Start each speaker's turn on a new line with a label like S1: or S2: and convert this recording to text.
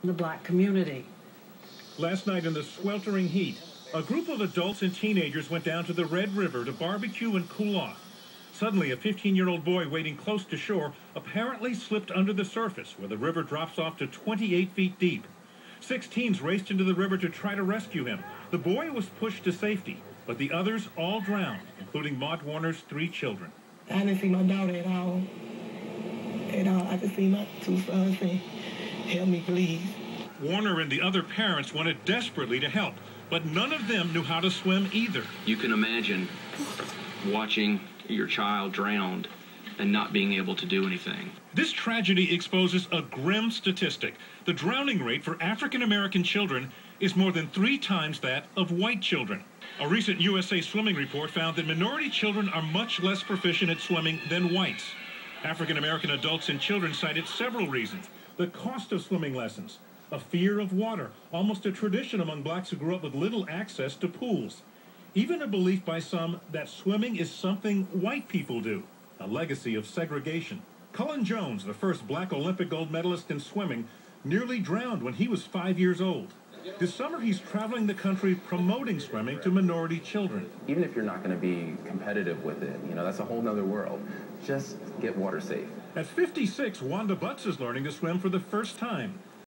S1: the black community.
S2: Last night in the sweltering heat, a group of adults and teenagers went down to the Red River to barbecue and cool off. Suddenly, a 15-year-old boy waiting close to shore apparently slipped under the surface, where the river drops off to 28 feet deep. 6 teens raced into the river to try to rescue him. The boy was pushed to safety, but the others all drowned, including Maud Warner's 3 children.
S3: I didn't see my daughter at all. I could see my 2 sons saying, "Help me, please."
S2: Warner and the other parents wanted desperately to help, but none of them knew how to swim either.
S4: You can imagine watching your child drowned and not being able to do anything.
S2: This tragedy exposes a grim statistic. The drowning rate for African-American children is more than 3 times that of white children. A recent USA Swimming report found that minority children are much less proficient at swimming than whites. African-American adults and children cited several reasons: the cost of swimming lessons, a fear of water, almost a tradition among blacks who grew up with little access to pools, even a belief by some that swimming is something white people do, a legacy of segregation. Cullen Jones, the first black Olympic gold medalist in swimming, nearly drowned when he was 5 years old. This summer, he's traveling the country promoting swimming to minority children.
S5: Even if you're not going to be competitive with it, that's a whole nother world. Just get water safe.
S2: At 56, Wanda Butts is learning to swim for the first time.